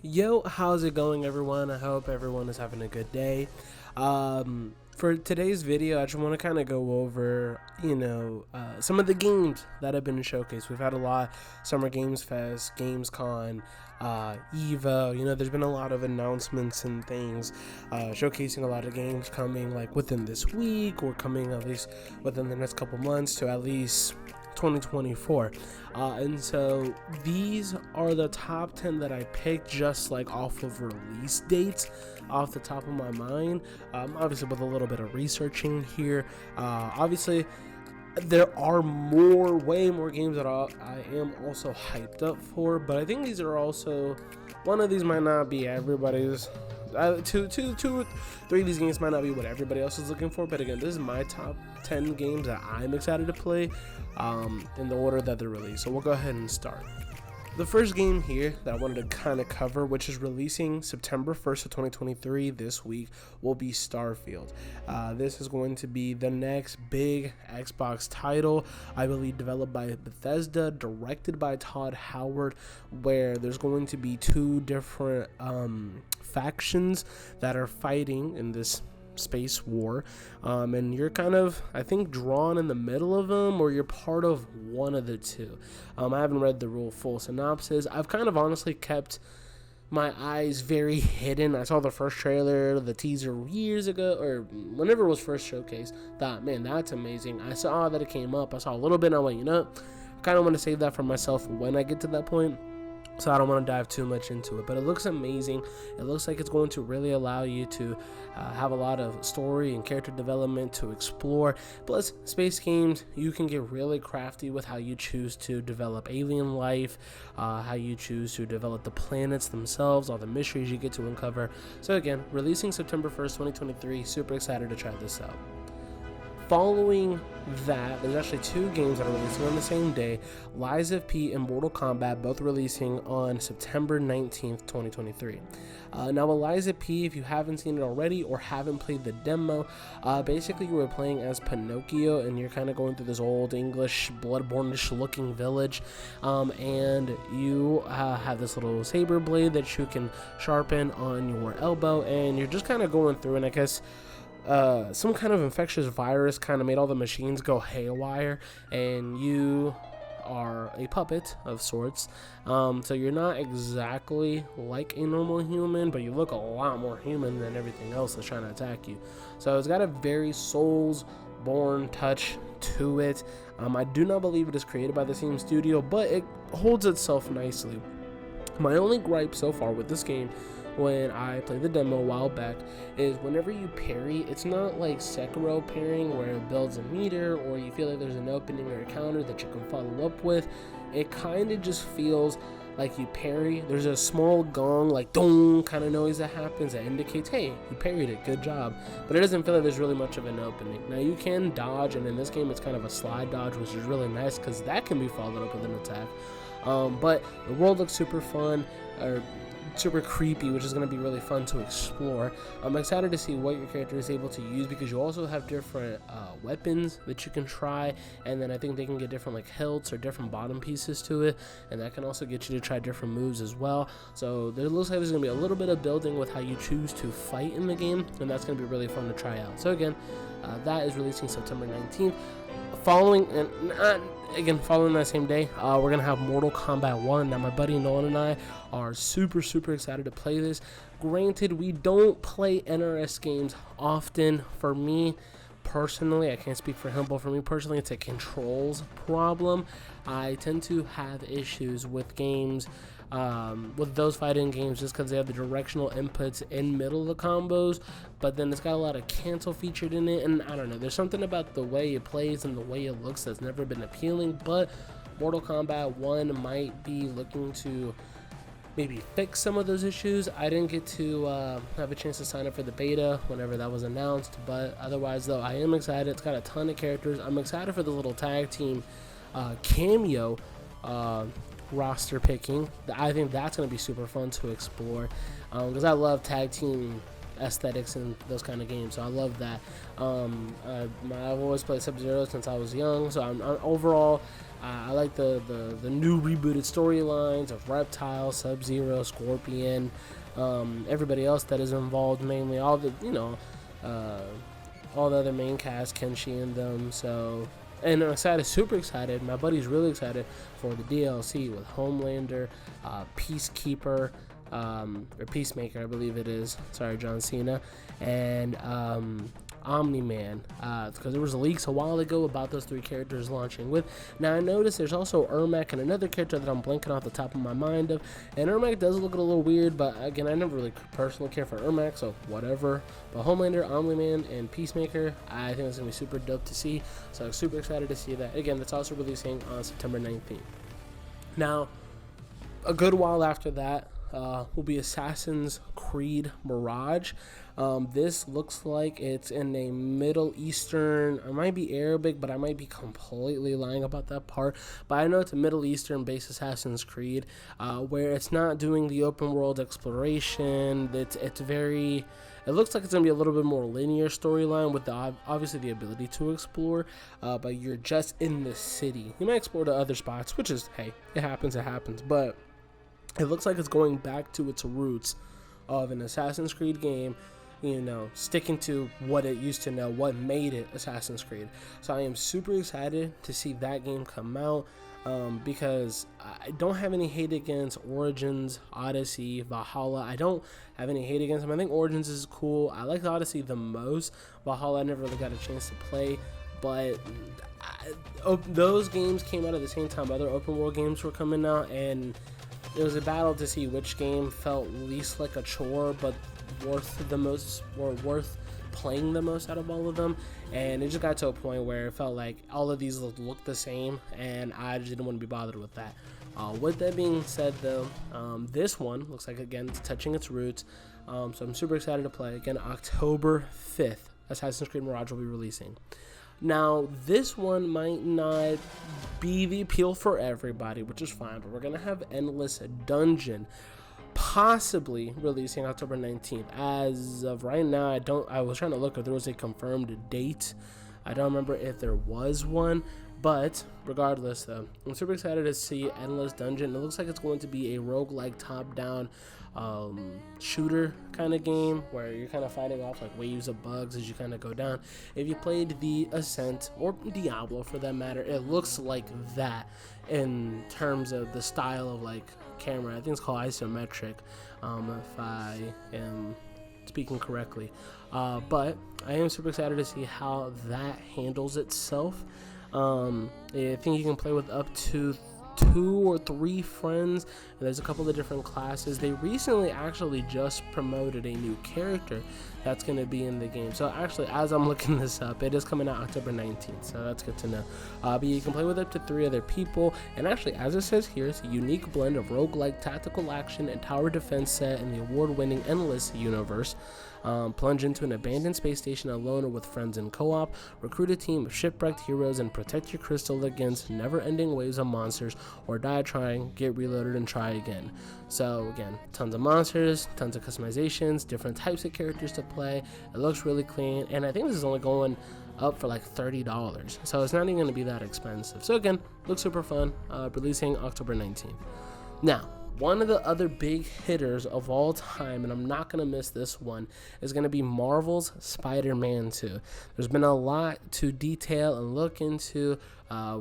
Yo, how's it going, everyone? I hope everyone is having a good day. For today's video, I just want to kind of go over, some of the games that have been showcased. We've had a lot: Summer Games Fest, Gamescom, Evo. There's been a lot of announcements and things showcasing a lot of games coming like within this week or coming at least within the next couple months to at least 2024. And so these are the top 10 that I picked just like off of release dates off the top of my mind, obviously with a little bit of researching here. Obviously there are way more games that I am also hyped up for, but I think these are also, one of these might not be everybody's. Two or three of these games might not be what everybody else is looking for, but again, this is my top 10 games that I'm excited to play in the order that they're released. So we'll go ahead and start. The first game here that I wanted to kind of cover, which is releasing September 1st of 2023 this week, will be Starfield. This is going to be the next big Xbox title, I believe developed by Bethesda, directed by Todd Howard, where there's going to be two different factions that are fighting in this space war, and you're kind of, I think, drawn in the middle of them, or you're part of one of the two. I haven't read the full synopsis. I've kind of honestly kept my eyes very hidden. I saw the first trailer, the teaser years ago, or whenever it was first showcased. Thought, man, that's amazing. I saw that it came up. I saw a little bit, and I went, I kind of want to save that for myself when I get to that point, so I don't want to dive too much into it. But it looks amazing. It looks like it's going to really allow you to have a lot of story and character development to explore. Plus, space games, you can get really crafty with how you choose to develop alien life, how you choose to develop the planets themselves, all the mysteries you get to uncover. So again, releasing September 1st, 2023. Super excited to try this out. Following that, there's actually two games that are releasing on the same day: Lies of P and Mortal Kombat, both releasing on September 19th, 2023. Now, with Lies of P, if you haven't seen it already or haven't played the demo, basically you were playing as Pinocchio, and you're kind of going through this old English, Bloodborne-ish looking village, and you have this little saber blade that you can sharpen on your elbow, and you're just kind of going through, and I guess some kind of infectious virus kind of made all the machines go haywire, and you are a puppet of sorts. So you're not exactly like a normal human, but you look a lot more human than everything else that's trying to attack you. So it's got a very Souls-born touch to it. I do not believe it is created by the same studio, but it holds itself nicely. My only gripe so far with this game, when I played the demo a while back, is whenever you parry, it's not like Sekiro parrying where it builds a meter or you feel like there's an opening or a counter that you can follow up with. It kind of just feels like you parry, there's a small gong, like dong kind of noise that happens that indicates, hey, you parried it, good job. But it doesn't feel like there's really much of an opening. Now, you can dodge, and in this game it's kind of a slide dodge, which is really nice because that can be followed up with an attack. But the world looks super fun, or super creepy, which is going to be really fun to explore. I'm excited to see what your character is able to use, because you also have different weapons that you can try, and then I think they can get different like hilts or different bottom pieces to it, and that can also get you to try different moves as well. So there looks like there's going to be a little bit of building with how you choose to fight in the game, and that's going to be really fun to try out. So again, that is releasing September 19th. Following that same day, we're gonna have Mortal Kombat 1. Now, my buddy Nolan and I are super excited to play this. Granted, we don't play NRS games often. For me personally, I can't speak for him, but for me personally, it's a controls problem. I tend to have issues with games, with those fighting games, just because they have the directional inputs in middle of the combos, but then it's got a lot of cancel featured in it, and I don't know, there's something about the way it plays and the way it looks that's never been appealing. But Mortal Kombat 1 might be looking to maybe fix some of those issues. I didn't get to have a chance to sign up for the beta whenever that was announced, but otherwise though, I am excited. It's got a ton of characters. I'm excited for the little tag team cameo roster picking. I think that's going to be super fun to explore, because I love tag team aesthetics in those kind of games. So I love that. I've always played Sub-Zero since I was young, so I'm overall I like the new rebooted storylines of Reptile, Sub-Zero, Scorpion, everybody else that is involved, mainly all the all the other main cast, Kenshi and them. So, and I'm excited, super excited. My buddy's really excited for the DLC with Homelander, Peacekeeper, or Peacemaker, I believe it is. Sorry, John Cena, and Omni-Man, because there was leaks a while ago about those 3 characters launching with. Now I noticed there's also Ermac and another character that I'm blanking off the top of my mind of, and Ermac does look a little weird, but again, I never really personally care for Ermac, so whatever. But Homelander, Omni-Man, and Peacemaker, I think it's gonna be super dope to see, so I'm super excited to see that. Again, that's also releasing on September 19th. Now, a good while after that will be Assassin's Creed Mirage. This looks like it's in a Middle Eastern, it might be Arabic, but I might be completely lying about that part. But I know it's a Middle Eastern based Assassin's Creed, where it's not doing the open world exploration. It's very, it looks like it's going to be a little bit more linear storyline with obviously the ability to explore, but you're just in the city. You might explore to other spots, which is, hey, it happens, but it looks like it's going back to its roots of an Assassin's Creed game, sticking to what it used to know, what made it Assassin's Creed. So I am super excited to see that game come out, because I don't have any hate against Origins, Odyssey, Valhalla. I don't have any hate against them. I think Origins is cool. I like Odyssey the most. Valhalla I never really got a chance to play, but those games came out at the same time other open world games were coming out, and it was a battle to see which game felt least like a chore but worth the most, or worth playing the most out of all of them. And it just got to a point where it felt like all of these looked the same, and I just didn't want to be bothered with that. With that being said, though, this one looks like, again, it's touching its roots, so I'm super excited to play. Again, October 5th, Assassin's Creed Mirage will be releasing. Now, this one might not be the appeal for everybody, which is fine, but we're going to have Endless Dungeon possibly releasing October 19th. As of right now, I was trying to look if there was a confirmed date. I don't remember if there was one, but regardless, though, I'm super excited to see Endless Dungeon. It looks like it's going to be a roguelike top-down shooter kind of game where you're kind of fighting off like waves of bugs as you kind of go down. If you played the Ascent or Diablo for that matter, it looks like that in terms of the style of like camera. I think it's called isometric, if I am speaking correctly, but I am super excited to see how that handles itself. I think you can play with up to 2 or 3 friends, and there's a couple of different classes. They recently actually just promoted a new character that's going to be in the game. So actually, as I'm looking this up, it is coming out October 19th, so that's good to know. But you can play with up to 3 other people, and actually, as it says here, it's a unique blend of roguelike tactical action and tower defense set in the award-winning Endless universe. Plunge into an abandoned space station alone or with friends in co-op, recruit a team of shipwrecked heroes, and protect your crystal against never-ending waves of monsters, or die trying, get reloaded, and try again. So again, tons of monsters, tons of customizations, different types of characters to play. It looks really clean, and I think this is only going up for like $30, so it's not even going to be that expensive. So again, looks super fun, releasing October 19th. Now, one of the other big hitters of all time, and I'm not going to miss this one, is going to be Marvel's Spider-Man 2. There's been a lot to detail and look into.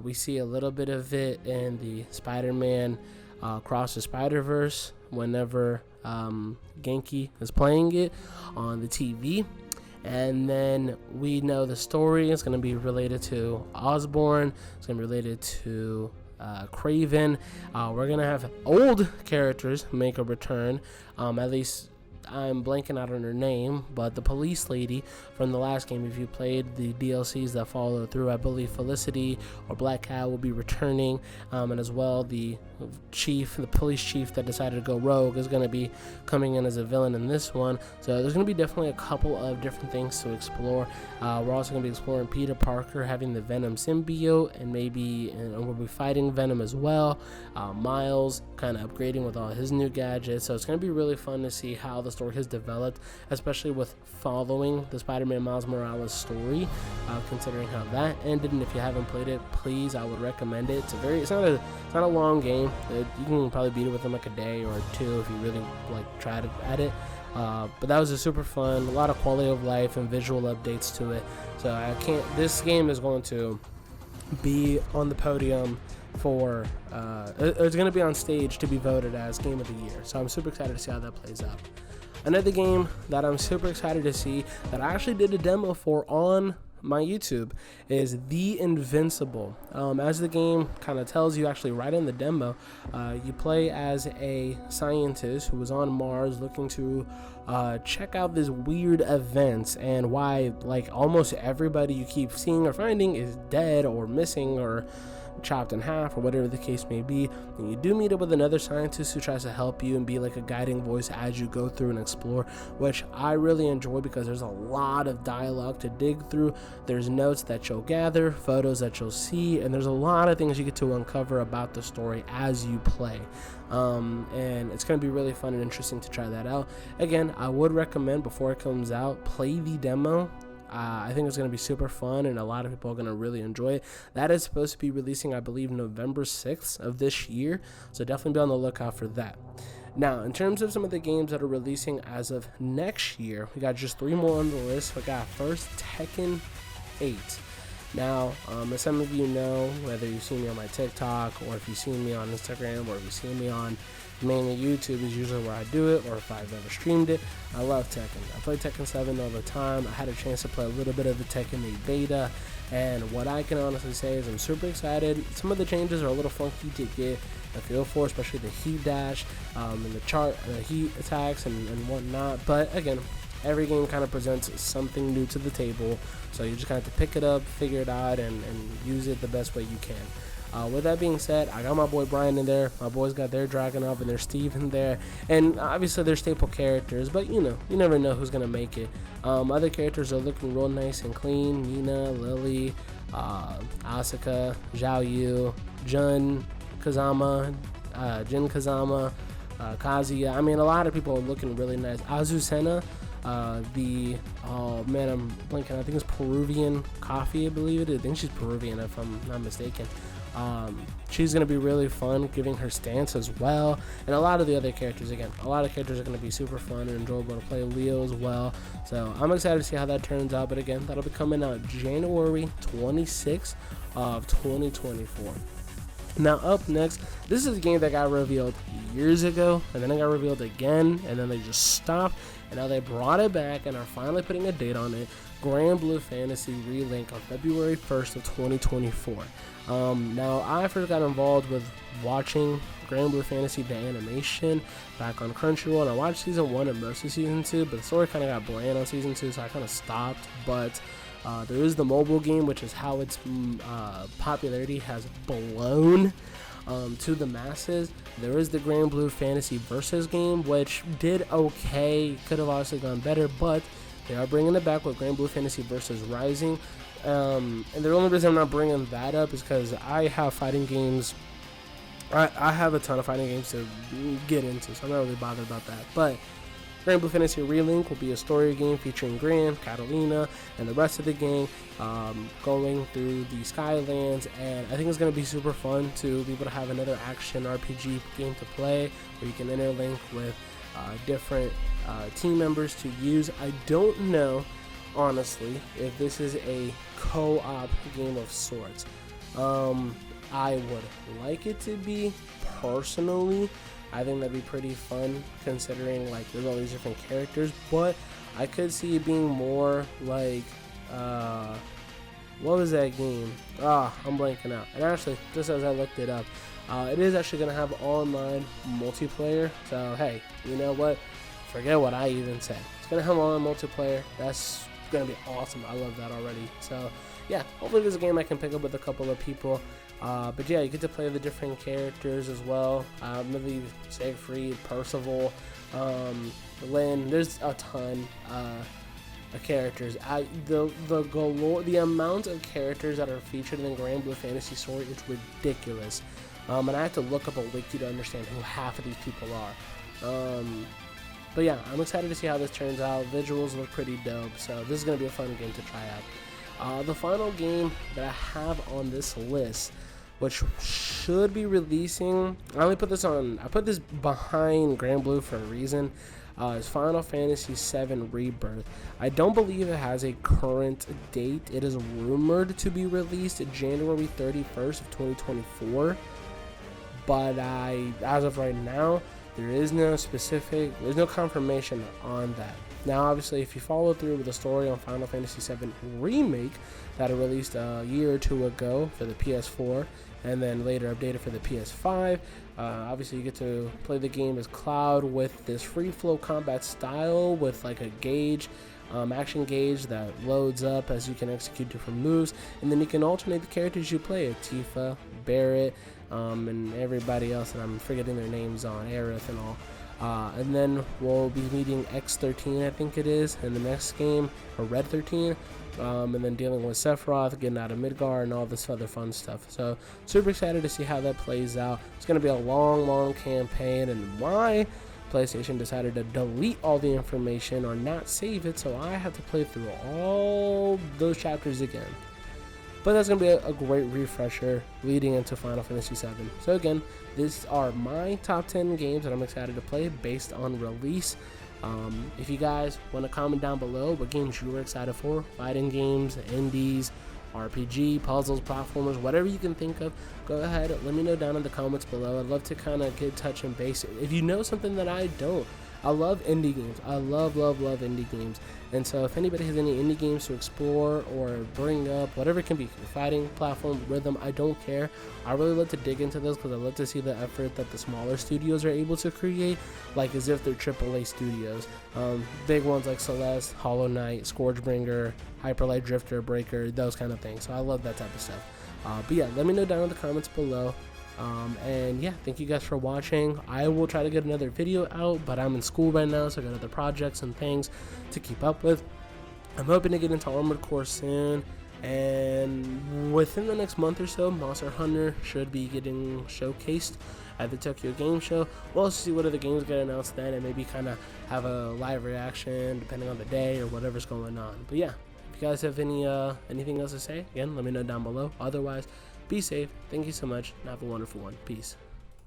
We see a little bit of it in the Spider-Man Across the Spider-Verse whenever Genki is playing it on the TV. And then we know the story is going to be related to Osborn. It's going to be related to Craven. We're gonna have old characters make a return, at least I'm blanking out on her name, but the police lady from the last game, if you played the DLCs that follow through, I believe Felicity or Black Cat will be returning, and as well the police chief that decided to go rogue is going to be coming in as a villain in this one. So there's going to be definitely a couple of different things to explore. We're also going to be exploring Peter Parker having the Venom symbiote, and we'll be fighting Venom as well. Miles kind of upgrading with all his new gadgets, so it's going to be really fun to see how the story has developed, especially with following the Spider-Man Miles Morales story, considering how that ended. And if you haven't played it, please, I would recommend it. It's not a long game. You can probably beat it within like a day or two if you really like try at it. But that was a super fun, a lot of quality of life and visual updates to it. So this game is going to be on the podium for it's going to be on stage to be voted as game of the year. So I'm super excited to see how that plays out. Another game that I'm super excited to see that I actually did a demo for on my YouTube is The Invincible. As the game kind of tells you, actually right in the demo, you play as a scientist who was on Mars looking to check out this weird events and why like almost everybody you keep seeing or finding is dead or missing or chopped in half or whatever the case may be. And you do meet up with another scientist who tries to help you and be like a guiding voice as you go through and explore, which I really enjoy because there's a lot of dialogue to dig through. There's notes that you'll gather, photos that you'll see, and there's a lot of things you get to uncover about the story as you play. And it's going to be really fun and interesting to try that out. Again, I would recommend before it comes out, play the demo. I think it's going to be super fun and a lot of people are going to really enjoy it. That is supposed to be releasing, I believe, November 6th of this year. So definitely be on the lookout for that. Now, in terms of some of the games that are releasing as of next year, we got just 3 more on the list. We got first Tekken 8. Now, as some of you know, whether you've seen me on my TikTok or if you've seen me on Instagram or if you've seen me on mainly YouTube is usually where I do it, or if I've ever streamed it. I love Tekken. I play Tekken 7 all the time. I had a chance to play a little bit of the Tekken 8 beta, and what I can honestly say is I'm super excited. Some of the changes are a little funky to get a feel for, especially the heat dash and the heat attacks and whatnot. But again, every game kind of presents something new to the table, so you just kind of have to pick it up, figure it out, and use it the best way you can. With that being said, I got my boy Brian in there. My boys got their Dragunov and their Steve in there. And obviously they're staple characters, but you never know who's going to make it. Other characters are looking real nice and clean. Nina, Lily, Asuka, Zhao Yu, Jin Kazama, Kazuya. I mean, a lot of people are looking really nice. Azucena, oh man, I'm blanking. I think it's Peruvian coffee, I believe it is. I think she's Peruvian if I'm not mistaken. She's going to be really fun, giving her stance as well. And a lot of the other characters, again, a lot of characters are going to be super fun and enjoyable to play. Leo as well. So I'm excited to see how that turns out. But again, that'll be coming out January 26th of 2024. Now up next, this is a game that got revealed years ago, and then it got revealed again, and then they just stopped, and now they brought it back and are finally putting a date on it. Grand Blue Fantasy Relink on February 1st of 2024. Now I first got involved with watching Grand Blue Fantasy the animation back on Crunchyroll, and I watched season 1 and most of season 2, but the story kind of got bland on season 2, so I kind of stopped. But there is the mobile game, which is how its popularity has blown to the masses. There is the Grand Blue Fantasy Versus game, which did okay, could have obviously gone better, but they are bringing it back with Grand Blue Fantasy Versus Rising. And the only reason I'm not bringing that up is because I have fighting games. I have a ton of fighting games to get into, so I'm not really bothered about that. But Grand Blue Fantasy Relink will be a story game featuring Gran, Catalina, and the rest of the gang going through the Skylands, and I think it's going to be super fun to be able to have another action RPG game to play where you can interlink with different team members to use. I don't know, honestly, if this is a co-op game of sorts. I would like it to be, personally. I think that'd be pretty fun considering like there's all these different characters, but I could see it being more like what was that game? I'm blanking out. And actually, just as I looked it up, it is actually going to have online multiplayer. So hey, you know what? Forget what I even said. It's going to have online multiplayer. That's going to be awesome. I love that already. So yeah, hopefully this is a game I can pick up with a couple of people. But yeah, you get to play the different characters as well. Maybe Siegfried, Percival, Lynn. There's a ton of characters. The amount of characters that are featured in the Grand Blue Fantasy story is ridiculous. And I have to look up a wiki to understand who half of these people are. But yeah, I'm excited to see how this turns out. Visuals look pretty dope, so this is going to be a fun game to try out. The final game that I have on this list, which should be releasing, I put this behind Grand Blue for a reason, is Final Fantasy VII Rebirth. I don't believe it has a current date. It is rumored to be released January 31st of 2024, but as of right now, there's no confirmation on that. Now, obviously, if you follow through with the story on Final Fantasy VII Remake that it released a year or two ago for the PS4 and then later updated for the PS5, obviously you get to play the game as Cloud with this free flow combat style with like a gauge, action gauge that loads up as you can execute different moves, and then you can alternate the characters you play, Tifa, Barrett, and everybody else that I'm forgetting their names on, Aerith and all. And then we'll be meeting X13, I think it is, in the next game, or Red 13, and then dealing with Sephiroth, getting out of Midgar, and all this other fun stuff. So, super excited to see how that plays out. It's going to be a long campaign, and why PlayStation decided to delete all the information or not save it, so I have to play through all those chapters again. But that's going to be a great refresher leading into Final Fantasy VII. So again, these are my top 10 games that I'm excited to play based on release. If you guys want to comment down below what games you were excited for, fighting games, indies, RPG, puzzles, platformers, whatever you can think of, go ahead, let me know down in the comments below. I'd love to kind of get touch and base. If you know something that I don't, I love indie games. I love indie games. And so if anybody has any indie games to explore or bring up, whatever it can be, fighting, platform, rhythm, I don't care. I really love to dig into those because I love to see the effort that the smaller studios are able to create, like as if they're AAA studios. Big ones like Celeste, Hollow Knight, Scourgebringer, Hyper Light Drifter, Breaker, those kind of things. So I love that type of stuff. But yeah, let me know down in the comments below. And yeah, thank you guys for watching. I will try to get another video out, but I'm in school right now, so I got other projects and things to keep up with. I'm hoping to get into Armored Core soon, and within the next month or so, Monster Hunter should be getting showcased at the Tokyo Game Show. We'll also see what other games get announced then, and maybe kind of have a live reaction depending on the day or whatever's going on. But yeah, if you guys have anything else to say, again, let me know down below. Otherwise, be safe. Thank you so much, and have a wonderful one. Peace.